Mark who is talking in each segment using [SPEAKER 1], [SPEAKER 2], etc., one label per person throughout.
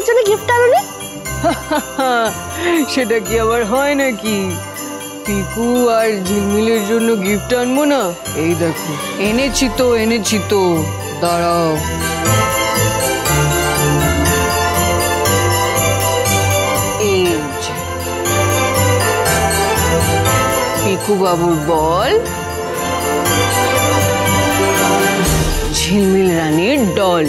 [SPEAKER 1] আমার জন্য গিফট আনোনি?
[SPEAKER 2] সেটা কি আবার হয় নাকি? পিকু আর ঝিলমিলের জন্য গিফট আনবো না? এই দেখো এনেছি তো দাঁড়াও। এই যে পিকু বাবুর বল, ঝিলমিল রানীর ডল।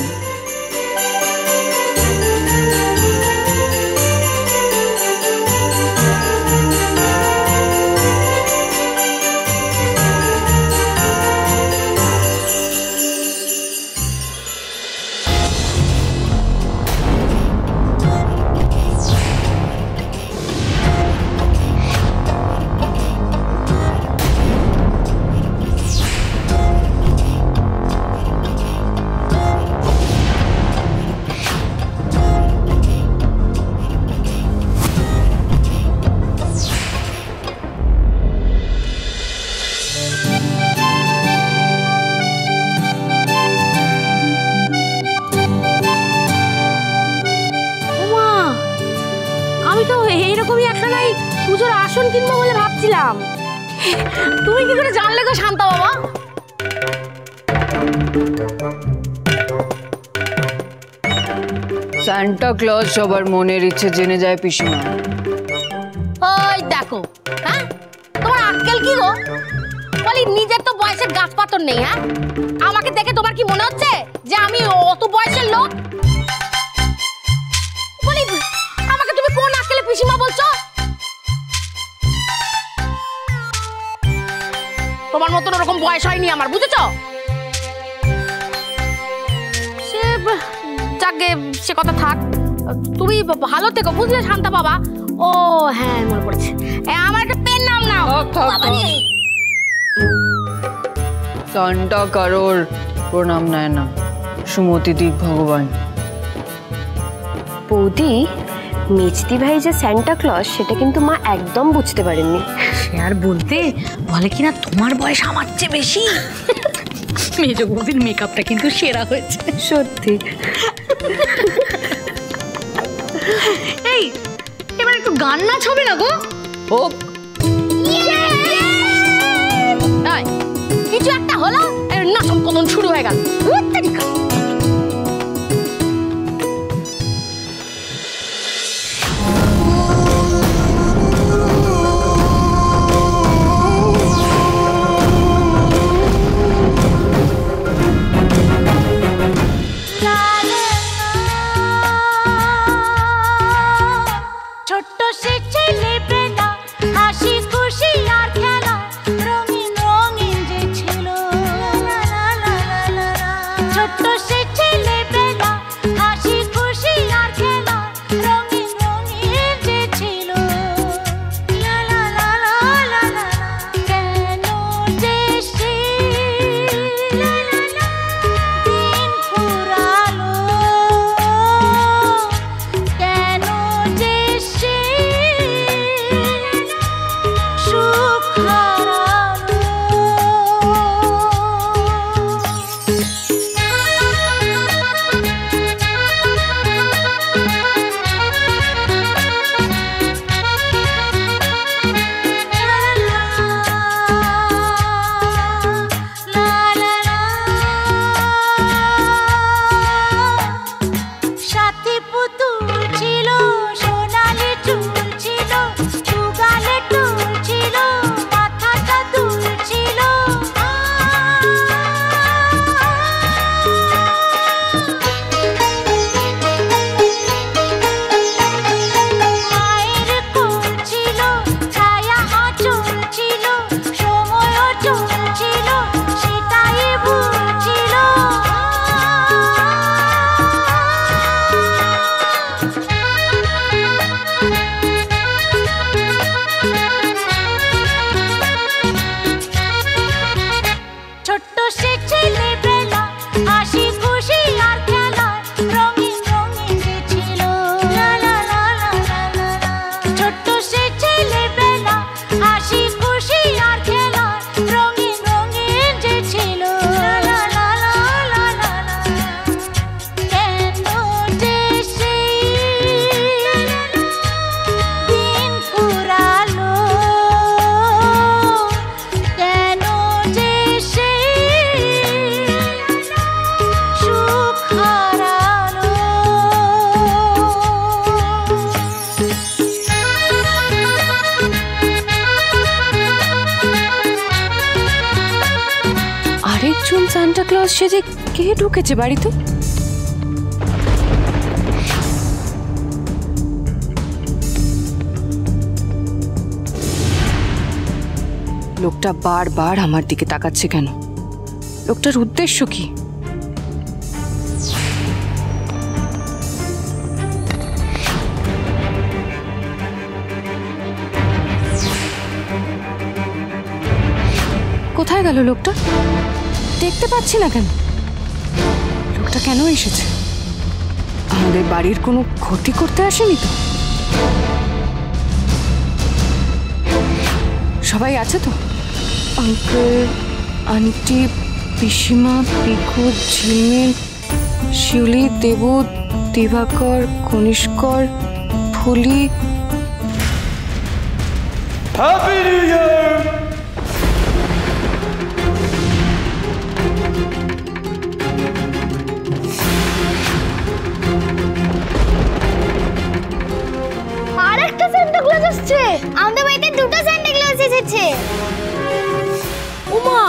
[SPEAKER 1] পুজোর আসন কিনবো বলে ভাবছিলাম। তুমি কি করে জানলে গো শান্তা বাবা?
[SPEAKER 2] সান্টা ক্লজ সবার মনের ইচ্ছে জেনে যায় পিসিমা।
[SPEAKER 1] ওই দেখো, হ্যাঁ তোমার আক্কেল কি গো? বলি নিজের তো বয়সের গাছ পাথর নেই। হ্যাঁ আমাকে দেখে তোমার কি মনে হচ্ছে যে আমি অত বয়সের লোক? বলি আমাকে তুমি কোন আক্কেলে পিসিমা বলছো? তোমার মতন ওরকম বয়স হয়নি আমার, বুঝেছো? যাকে সে কথা থাক, তুমি ভালো থেকো বুঝলে শান্তা বাবা। ও হ্যাঁ মনে পড়েছে, আমার একটা পেন নাম নাও।
[SPEAKER 2] সান্টা কারোর প্রণাম নেয় না, সুমতি দিক ভগবান।
[SPEAKER 3] বৌদি, মিচতি ভাই যে সান্টা ক্লজ সেটা কিন্তু মা একদম বুঝতে পারেননি।
[SPEAKER 1] সে আর বলতে, বলে কিনা তোমার বয়স আমার চেয়ে বেশি। মেজ বৌদির মেকআপটা কিন্তু সেরা হয়েছে
[SPEAKER 3] সত্যি।
[SPEAKER 1] এই এবার একটু গান নাচ হবে না গো?
[SPEAKER 2] হোক।
[SPEAKER 1] কিছু একটা হলো, নাচন কদন শুরু হয়ে গেল।
[SPEAKER 4] ছিল সোনালি চুল ছিল, চুগালে টুল ছিল, মাথা
[SPEAKER 2] ক্লজ সেজে কে ঢুকেছে বাড়িতে? লোকটা বারবার আমার দিকে তাকাচ্ছে কেন? লোকটার উদ্দেশ্য কি? কোথায় গেল লোকটা? দেখতে পাচ্ছি না কেন? লোকটা কেন এসেছে? আমাদের বাড়ির কোনো ক্ষতি করতে আসেনি তো? সবাই আছে তো? আঙ্কেল, আন্টি, পিসিমা, Piku, Jhilmil, Shiuli, Debu, Dibakar, Kanishkar, Phuli.
[SPEAKER 4] Happy new year!
[SPEAKER 5] আরেকটা সান্টা ক্লজ আসছে। আমাদের বাড়িতে দুটো সান্টা ক্লজ এসেছে।
[SPEAKER 1] উমা,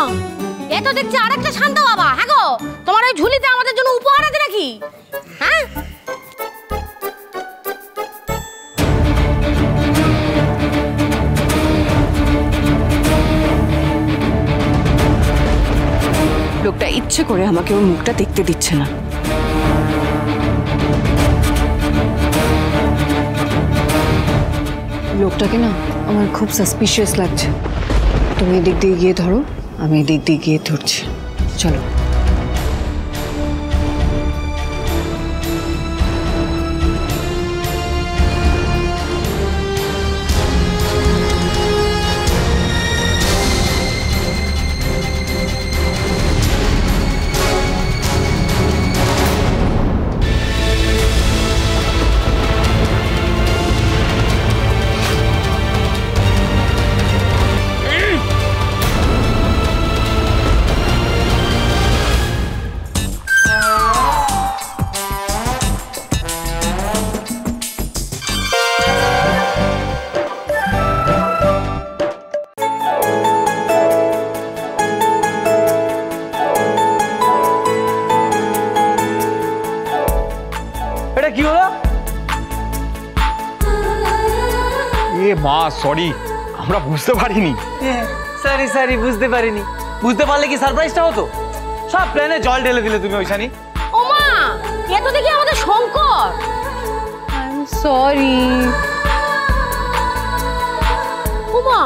[SPEAKER 1] এ তো দেখছি আরেকটা শান্ত বাবা। হ্যাঁ গো, তোমার ওই ঝুলিতে আমাদের জন্য উপহার আছে নাকি? হ্যাঁ,
[SPEAKER 2] লোকটা ইচ্ছে করে আমাকে ওর মুখটা দেখতে দিচ্ছে না। লোকটাকে না আমার খুব সাসপিশিয়াস লাগছে। তুমি এদিক দিয়ে গিয়ে ধরো, আমি এদিক দিয়ে গিয়ে ধরছি। চলো।
[SPEAKER 4] এটা কি হলো? এ মা, সরি, আমরা বুঝতে পারিনি।
[SPEAKER 6] সরি সরি, বুঝতে পারিনি। বুঝতে পারলে কি সারপ্রাইজটা হতো? সব প্ল্যানে জল ঢেলে দিলে তুমি ওইখানে।
[SPEAKER 1] ওমা, এ তো দেখি আমাদের Shankar.
[SPEAKER 2] I am sorry.
[SPEAKER 1] Uma,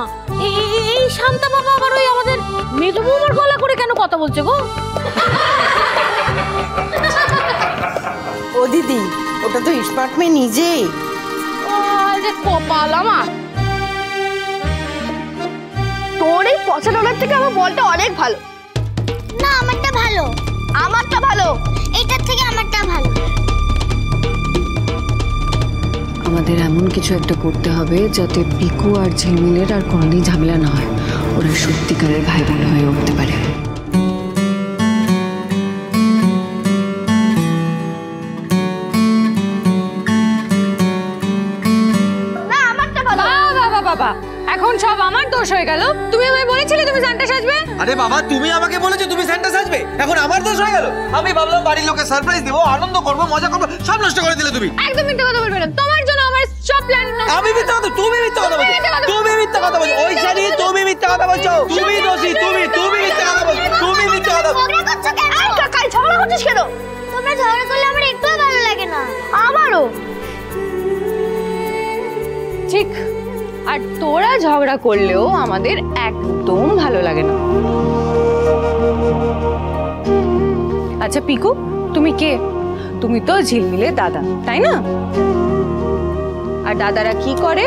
[SPEAKER 1] এই শান্তা বাবা আবার ওই আমাদের মেজো বৌমার গলা করে কেন কথা বলছে গো?
[SPEAKER 7] ও দিদি, ওটা তো স্মার্ট মেয়ে নিজেই।
[SPEAKER 1] আরে কপাল আমার।
[SPEAKER 5] তোর এই পচা ডলার থেকে আমার বলটা অনেক ভালো। না, আমারটা ভালো। আমারটা ভালো। এইটার থেকে আমারটা ভালো।
[SPEAKER 2] আমাদের এমন কিছু একটা করতে হবে যাতে পিকু আর ঝিলমিলের আর কোনোদিন ঝামেলা না হয়। ওরা সত্যিকারের ভাই বোন হয়ে উঠতে পারে।
[SPEAKER 5] না, আমারটা ভালো।
[SPEAKER 2] বাবা বাবা, এখন সব আমার দোষ হয়ে গেল। তুমি আমায় বলেছিলে তুমি সান্টা সাজবে।
[SPEAKER 6] আরে বাবা, তুমি আমাকে বলেছো তুমি সান্টা সাজবে, এখন আমার দোষ হয়ে গেল। আমি ভাবলাম বাড়ির লোকে সারপ্রাইজ দেবো, আনন্দ করবো, মজা করবো, সব নষ্ট করে দিলে তুমি।
[SPEAKER 2] একদম মিথ্যা কথা বলবে না। তোমার জন্য আমার সব প্ল্যান।
[SPEAKER 6] আমি মিথ্যা কথা? তুমি মিথ্যা কথা বলছো। তুমি মিথ্যা কথা বলছো। ওই শাড়ি তুমি মিথ্যা কথা বলছো। তুমি দোষী। তুমি মিথ্যা কথা বলছো। তুমি মিথ্যা কথা বলছো।
[SPEAKER 5] ঝগড়া করছো কেন? এই কাকাই, ঝগড়া করছিস কেন? তোমরা ঝগড়া করলে আমার একটুও ভালো লাগে না। আমারও।
[SPEAKER 2] ঠিক। আর তোরা ঝগড়া করলেও আমাদের একদম ভালো লাগে না। আচ্ছা পিকু, তুমি কে? তুমি তো ঝিলমিলের দাদা, তাই না? আর দাদারা কি করে?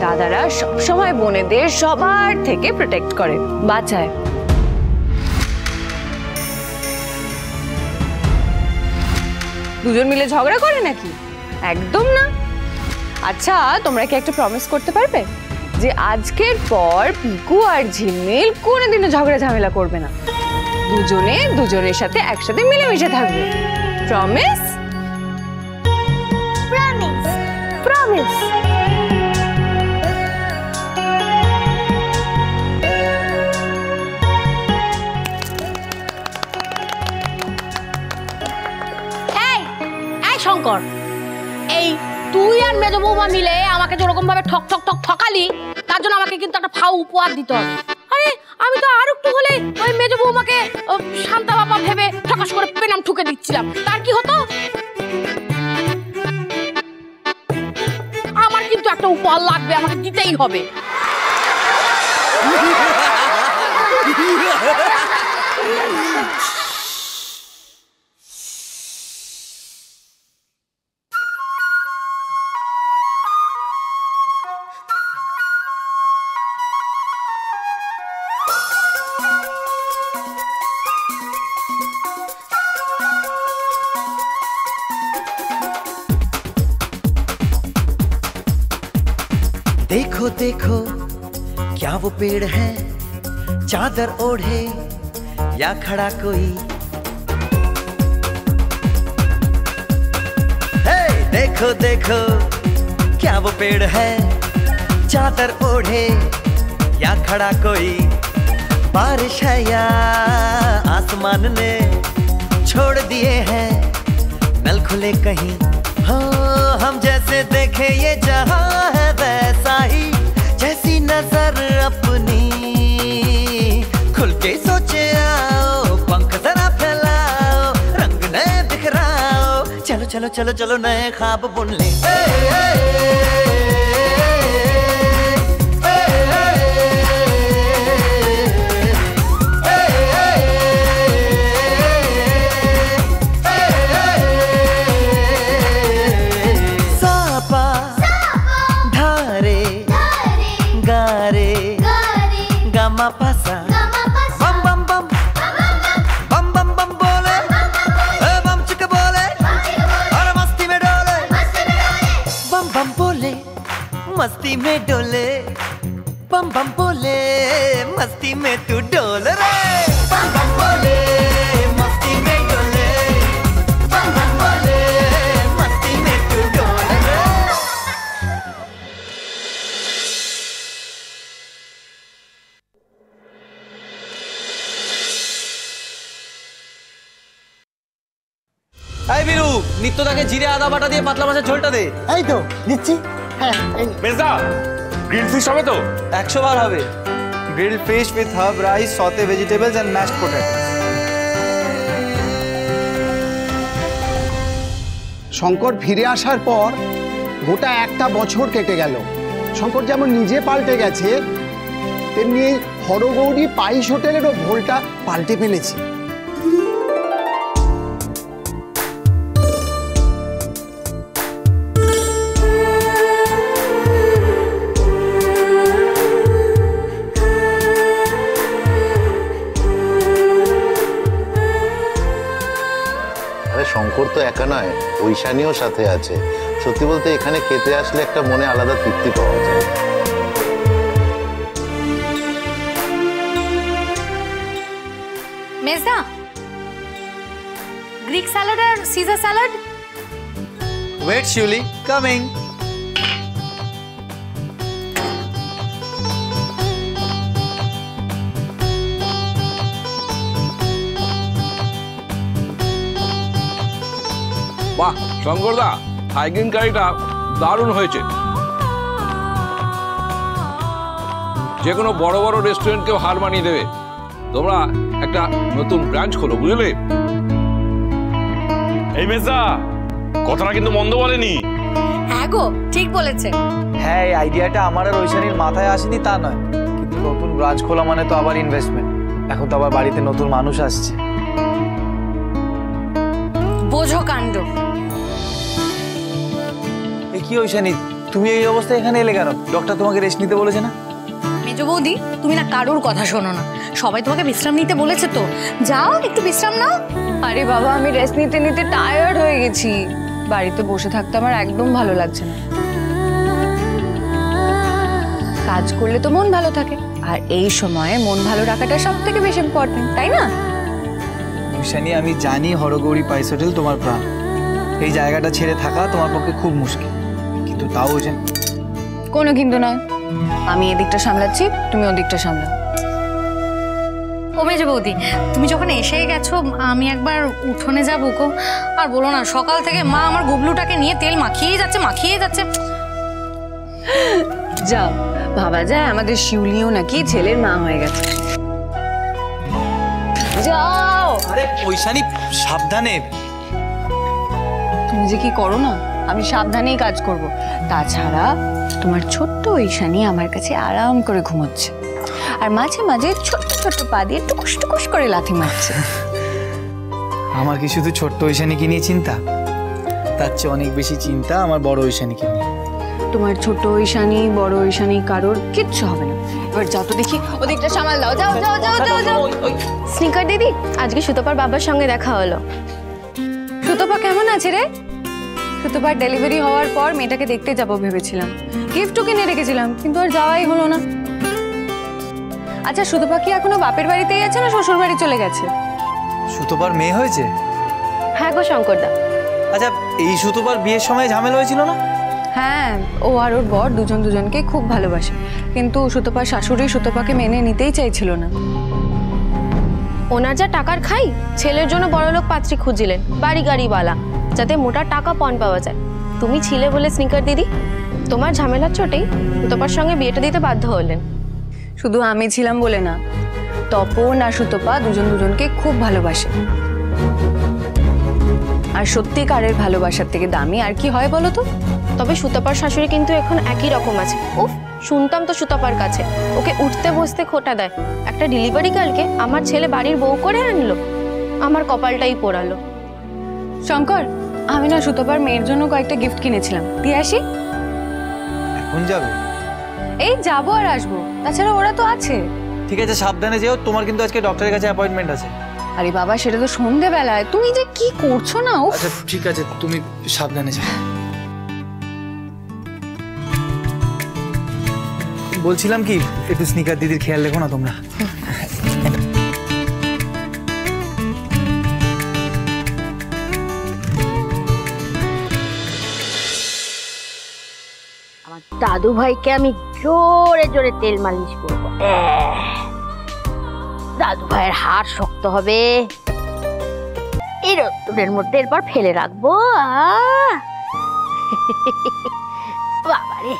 [SPEAKER 2] দাদারা সবসময় বোনেদের সবার থেকে প্রোটেক্ট করে, বাঁচায়। দুজন মিলে ঝগড়া করে নাকি? একদম না। আচ্ছা, তোমরা কি একটা প্রমিস করতে পারবে যে আজকের পর পিকু আর ঝিলমিল কোনোদিনও ঝগড়া ঝামেলা করবে না, দুজনে দুজনের সাথে একসাথে মিলেমিশে থাকবে? প্রমিস?
[SPEAKER 5] প্রমিস। প্রমিস।
[SPEAKER 1] কর। এই তুই আর মেজ বৌমা মিলে আমাকে যেরকম ভাবে ঠক ঠক ঠক ঠকালি, তার জন্য আমাকে কিন্তু একটা ফাও উপহার দিতে হবে। আরে আমি তো আর একটু হলে ওই মেজ বৌমাকে শান্তা বাবা ভেবে ঠকাস করে পেনাম ঠুকে দিচ্ছিলাম, তার কি হতো? আমার কিন্তু একটা উপহার লাগবে, আমাকে দিতেই হবে।
[SPEAKER 8] देखो देखो क्या वो पेड़ है चादर ओढ़े या खड़ा कोई। हे देखो देखो क्या वो पेड़ है चादर ओढ़े या खड़ा कोई। बारिश है या आसमान ने छोड़ दिए हैं नल खुले कहीं। हाँ हम जैसे देखे ये जहां है वैसा ही, जैसी नजर अपनी खुल के सोचे आओ। पंख जरा फैलाओ रंग नए बिखराओ, चलो चलो चलो चलो नए ख्वाब बुन ले। पासा बम बम बम बम बम बम बोले बम चिक बोले और मस्ती में डोले। बम बम बोले मस्ती में डोले, बम बम बोले मस्ती में तू डोल रे। बम बम बोले मस्ती में डोले, बम बम बोले मस्ती में तू डोल रे।
[SPEAKER 6] এই বিরু, নিত্যদাকে জিরে আদা বাটা দিয়ে পাতলা মাছের ঝোলটা দে।
[SPEAKER 7] এই তো দিচ্ছি। হ্যাঁ
[SPEAKER 4] মেজদা গ্রিল ফিশ হবে তো?
[SPEAKER 6] 100 বার হবে।
[SPEAKER 9] Grilled fish with herb rice, sauté vegetables and mashed potatoes. Shankar ফিরে আসার পর গোটা একটা বছর কেটে গেল। শঙ্কর যেমন নিজে পাল্টে গেছে, তেমনি হরগৌরী পাইস হোটেলেরও ভোলটা পাল্টে ফেলেছে।
[SPEAKER 10] শঙ্কর তো একা নয়, ঐশানীও সাথে আছে। সত্যি বলতে এখানে খেতে আসলে একটা মনে আলাদা তৃপ্তি পাওয়া যায়।
[SPEAKER 1] মেজদা গ্রিক স্যালাড আর সিজার স্যালাড।
[SPEAKER 6] ওয়েট শিউলি, কামিং।
[SPEAKER 4] বাহ শঙ্করদা, হাইকিং কারিটা দারুণ হয়েছে। যে কোনো বড় বড় রেস্টুরেন্টকেও হার মানিয়ে দেবে। তোমরা একটা নতুন ব্রাঞ্চ খোলো, বুঝলে?
[SPEAKER 11] এই মেজদা, কথাটা কিন্তু মন্দ বলেনি।
[SPEAKER 1] হ্যাঁ গো, ঠিক বলেছে।
[SPEAKER 6] হ্যাঁ, এই আইডিয়াটা আমার আর ঐশানীর মাথায় আসেনি তা নয়, কিন্তু নতুন ব্রাঞ্চ খোলা মানে তো আবার ইনভেস্টমেন্ট। এখন তো আবার বাড়িতে নতুন মানুষ আসছে।
[SPEAKER 1] বোঝো কাণ্ড।
[SPEAKER 6] কি ঐশানী, তুমি এই অবস্থায় এখানে এলে কেন? ডক্টর তোমাকে রেস্ট নিতে বলেছে না?
[SPEAKER 1] মেজো বৌদি, তুমি না কারোর কথা শোনো না। সবাই তোমাকে বিশ্রাম নিতে বলেছে, তো যাও একটু বিশ্রাম নাও।
[SPEAKER 2] আরে বাবা, আমি রেস্ট নিতে নিতে টায়ার্ড হয়ে গেছি। বাড়িতে বসে থাকতে আমার একদম ভালো লাগছে না। কাজ করলে তো মন ভালো থাকে, আর এই সময়ে মন ভালো রাখাটা সব থেকে বেশি ইম্পর্টেন্ট, তাই না?
[SPEAKER 6] ঐশানী, আমি জানি হরগৌরী পাইস হোটেল তোমার প্রাণ। এই জায়গাটা ছেড়ে থাকা তোমার পক্ষে খুব মুশকিল, কিন্তু তাও কোনো
[SPEAKER 2] কিন্তু নয়। আমি এদিকটা সামলাচ্ছি, তুমি ওদিকটা সামলাও।
[SPEAKER 12] ও মেজে বৌদি, তুমি যখন এসে গেছো আমি একবার উঠোনে যাবো গো। আর বলো না, সকাল থেকে মা আমার গুবলুটাকে নিয়ে তেল মাখিয়েই যাচ্ছে।
[SPEAKER 2] যাও, ভাবা যায় আমাদের শিউলিও নাকি ছেলের মা হয়ে গেছে। যাও।
[SPEAKER 6] আরে ঐশানী সাবধানে।
[SPEAKER 2] তুমি যে কি করো না, আমি সাবধানেই কাজ করব। তাছাড়া তোমার ছোট্ট ঐশানী আমার কাছে আরাম করে ঘুমোচ্ছে, আর মাঝে মাঝে ছোট্ট ছোট্ট পা দিয়ে টুকুস টুকুস করে লাথি মারছে।
[SPEAKER 6] আমার কি শুধু ছোট্ট ঐশানীকে নিয়ে চিন্তা? তার চেয়ে অনেক বেশি চিন্তা আমার বড় ঐশানীকে নিয়ে।
[SPEAKER 2] তোমার ছোট ঐশানী বড় ঐশানী কারোর কিচ্ছু হবে না। এবার যাও তো দেখি, ওদিকটা সামাল দাও। যাও যাও যাও যাও যাও।
[SPEAKER 3] স্নিকার দিদি, আজকে সুতপার বাবার সঙ্গে দেখা হলো।
[SPEAKER 2] সুতপা কেমন আছে রে? সুতপার ডেলিভারি হওয়ার পর মেয়েটাকে দেখতে যাব ভেবেছিলাম, গিফটও কিনে রেখেছিলাম, কিন্তু আর যাওয়াই হলো না। আচ্ছা, সুতপা কি এখনো বাপের বাড়িতেই আছে না শ্বশুর বাড়ি চলে গেছে?
[SPEAKER 6] সুতপার মেয়ে হয়েছে?
[SPEAKER 3] হ্যাঁ গো শঙ্করদা।
[SPEAKER 6] আচ্ছা, এই সুতপার বিয়ের সময় ঝামেলা হয়েছিল না?
[SPEAKER 2] হ্যাঁ, ও আর ওর বর দুজন দুজনকে খুব ভালোবাসে, কিন্তু সুতপার শাশুড়ি সুতপাকে মেনে নিতেই চাইছিল না।
[SPEAKER 3] ওনার যা টাকার খাই, ছেলের জন্য বড়লোক পাত্রী খুঁজিলেন, বাড়ি গাড়িওয়ালা, যাতে মোটা টাকা পণ পাওয়া যায়। তুমি ছিলে বলে স্নিকার দিদি তোমার ঝামেলার চোটেই সুতপার সঙ্গে বিয়েটা দিতে বাধ্য হলেন।
[SPEAKER 2] শুধু আমি ছিলাম বলে না, তপন আর সুতপা দুজন দুজনকে খুব ভালোবাসে। আর সত্যিকারের ভালোবাসার থেকে দামি আর কি হয় বলো তো?
[SPEAKER 3] তবে সুতপার শাশুড়ি কিন্তু এখন একই রকম আছে। উফ, শুনতাম তো সুতপার কাছে ওকে উঠতে বসতে খোটা দেয়। একটা ডেলিভারি গার্লকে আমার ছেলে বাড়ির বউ করে আনলো, আমার কপালটাই পোড়ালো।
[SPEAKER 2] শঙ্কর, আমি না সুতপার মেয়ের জন্য কয়েকটা গিফট কিনেছিলাম, দিয়ে আসি।
[SPEAKER 6] এখন যাবে?
[SPEAKER 2] এই যাবো আর আসবো, তাছাড়া ওরা তো আছে।
[SPEAKER 6] ঠিক আছে, সাবধানে যেও। তোমার কিন্তু আজকে ডক্টরের কাছে অ্যাপয়েন্টমেন্ট আছে।
[SPEAKER 2] আরে বাবা, সেটা তো সন্ধেবেলায়। তুমি যে কি করছো না?
[SPEAKER 6] আচ্ছা ঠিক আছে, তুমি সাবধানে যাও। বলছিলাম কি, একটু স্নিকার দিদির খেয়াল রেখো না তোমরা।
[SPEAKER 5] আমার দাদু ভাইকে আমি জোরে জোরে তেল মালিশ করব। দাদু ভাইয়ের হাড় শক্ত হবে, এই রোদ্দুরের মধ্যে এরপর ফেলে রাখবো। বাবারে,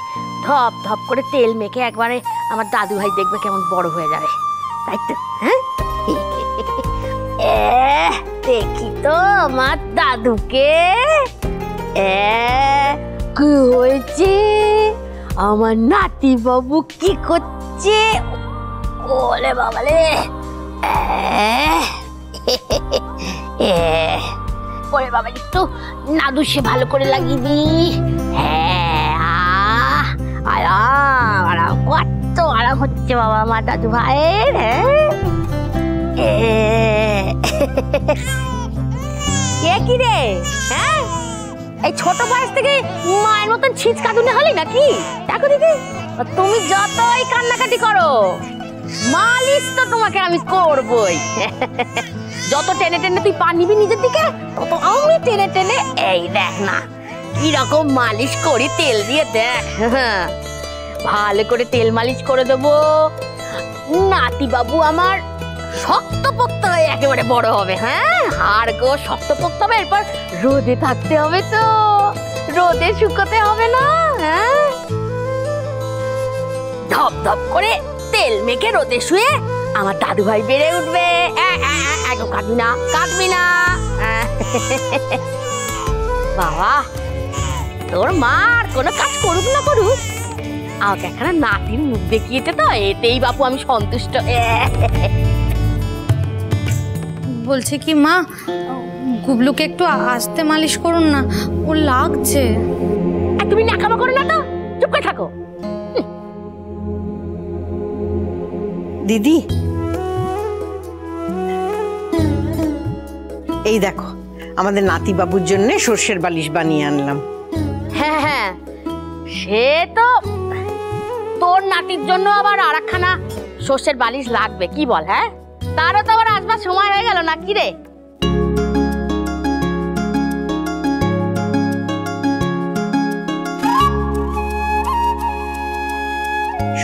[SPEAKER 5] ধপ ধপ করে তেল মেখে একবারে আমার দাদু ভাই দেখবে কেমন বড় হয়ে যাবে, তাই তো? হ্যাঁ, দেখি তো আমার দাদুকে। কি হয়েছে? আমার নাতি বাবু কি করছে? ওলে বাবালে, ওরে বাবা, একটু নাদুসে ভালো করে লাগিয়ে দি। হ্যাঁ, আরাম আরাম, কত আরাম হচ্ছে বাবা আমার দাদু ভাইয়ের। হ্যাঁ, কি রে? হ্যাঁ, এই ছোট বয়স থেকে মায়ের মতন ছিচ কাঁদুনে হলি নাকি? দেখো দিদি, তুমি যতই কান্নাকাটি করো, মালিশ তো তোমাকে আমি করবই। যত টেনে টেনে তুই পা নিবি নিজের দিকে, তত আমি টেনে টেনে, এই দেখ না কিরকম মালিশ করি, তেল দিয়ে দেখ। ভালো করে তেল মালিশ করে দেবো। নাতি বাবু আমার শক্তপোক্ত হয়ে একেবারে বড় হবে। হ্যাঁ, হাড় গো শক্তপোক্ত হবে। এরপর রোদে থাকতে হবে, তো রোদে শুকোতে হবে না। হ্যাঁ, ধপ ধপ করে তেল মেখে রোদে শুয়ে আমার দাদু ভাই বেড়ে উঠবে। কাঁদবি না, কাঁদবি না। বাবা, তোর মার কোনো কাজ করুক না করুক, আমাকে একখানা নাতির মুখ দেখিয়েছে, তো এতেই বাপু আমি সন্তুষ্ট।
[SPEAKER 12] বলছে কি মা, গুবলুকে একটু আস্তে মালিশ করুন না, ও লাগছে।
[SPEAKER 5] তুমি নাকামা করো না তো, চুপ করে থাকো।
[SPEAKER 7] দিদি, এই দেখো আমাদের নাতি বাবুর জন্য সর্ষের বালিশ বানিয়ে আনলাম।
[SPEAKER 5] হ্যাঁ হ্যাঁ, সে তো তোর নাতির জন্য আবার আর একখানা সর্ষের বালিশ লাগবে, কি বল? হ্যাঁ, তারও তো আবার আসবার সময় হয়ে গেল না কি রে?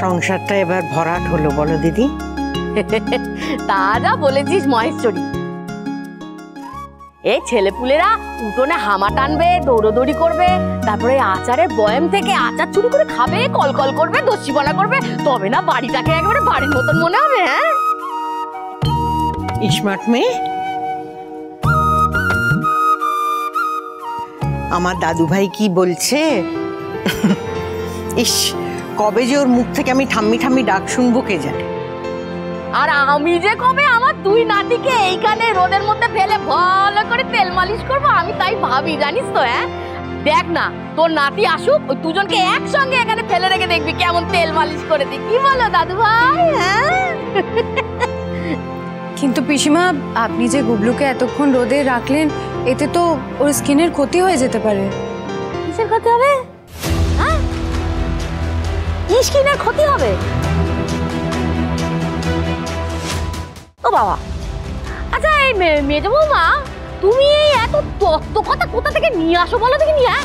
[SPEAKER 7] সংসারটা এবার ভরাট হলো বলো দিদি?
[SPEAKER 5] তা যা বলেছিস মহেশ্বরী। এই ছেলেপুলেরা উঠোনে হামা টানবে, দৌড়োদৌড়ি করবে, তারপরে আচারের বয়াম থেকে আচার চুরি করে খাবে, কলকল করবে, দস্যিপনা করবে, তবে না বাড়িটাকে একেবারে বাড়ির মতন মনে হবে। হ্যাঁ
[SPEAKER 7] স্মার্ট মেয়ে, আমার দাদু ভাই কি বলছে? ইস, কবে যে ওর মুখ থেকে আমি ঠাম্মি ঠাম্মি ডাক শুনবো কে জানে।
[SPEAKER 5] আর আমি যে কবে আমার দুই নাতিকে এইখানে রোদের মধ্যে ফেলে ভালো করে তেল মালিশ করবো, আমি তাই ভাবি, জানিস তো। হ্যাঁ দেখ না, তোর নাতি আসুক, ওই দুজনকে একসঙ্গে এখানে ফেলে রেখে দেখবি কেমন তেল মালিশ করে দিই। কি বলো দাদু ভাই? হ্যাঁ
[SPEAKER 2] কিন্তু পিসিমা, আপনি যে গুবলুকে এতক্ষণ রোদে রাখলেন, এতে তো ওর স্কিনের ক্ষতি হয়ে যেতে পারে।
[SPEAKER 5] কিসের ক্ষতি হবে? হ্যাঁ স্কিনের ক্ষতি হবে? ও বাবা, আচ্ছা এই মেজো বৌমা, তুমি এই এত তত্ত্ব কথা কোথা থেকে নিয়ে আসো বলো দেখি। নিয়ে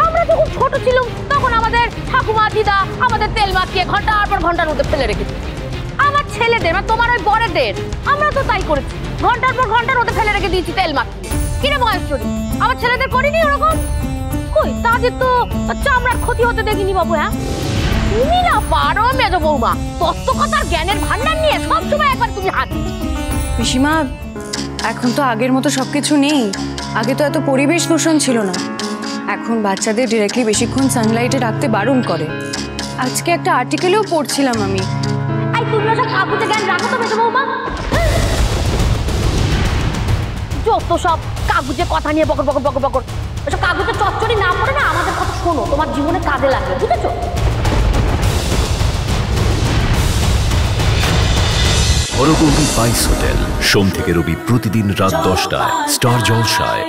[SPEAKER 5] আমরা যখন ছোট ছিলাম তখন আমাদের ঠাকুমা দিদা আমাদের তেল মাখিয়ে ঘন্টার পর ঘন্টার মধ্যে ফেলে রেখেছে। আমার ছেলেদের বা তোমার ওই বড়দের আমরা তো তাই করেছি, ঘন্টার পর ঘন্টার মধ্যে ফেলে রেখে দিয়েছি তেল মাখিয়ে। কিরে মহেশ্বরী, আমার ছেলেদের করিনি ওরকম? কই, তাদের তো চামড়ার ক্ষতি হতে দেখিনি বাবু। হ্যাঁ তুমি না পারো মেজো বৌমা, তত্ত্ব কথার জ্ঞানের ভান্ডার নিয়ে সবসময় একবার তুমি হাত।
[SPEAKER 2] পিসিমা, এখন তো আগের মতো সবকিছু নেই। আগে তো এত পরিবেশ দূষণ ছিল না। এখন বাচ্চাদের ডিরেক্টলি বেশিক্ষণ সানলাইটে রাখতে বারণ করে। আজকে একটা আর্টিকেলেও পড়ছিলাম আমি।
[SPEAKER 5] এই তুমি ওসব কাগজে জ্ঞান রাখো তো মেজো বৌমা। যত সব কাগজে কথা নিয়ে বকর বকর বকর বকর, ওসব কাগজে চচ্চড়ি না পড়ে না আমাদের কথা শোনো, তোমার জীবনে কাজে লাগবে, বুঝেছো?
[SPEAKER 13] হরগৌরী স্পাইস হোটেল, সোম থেকে রবি প্রতিদিন রাত 10টায় স্টার জলসায়।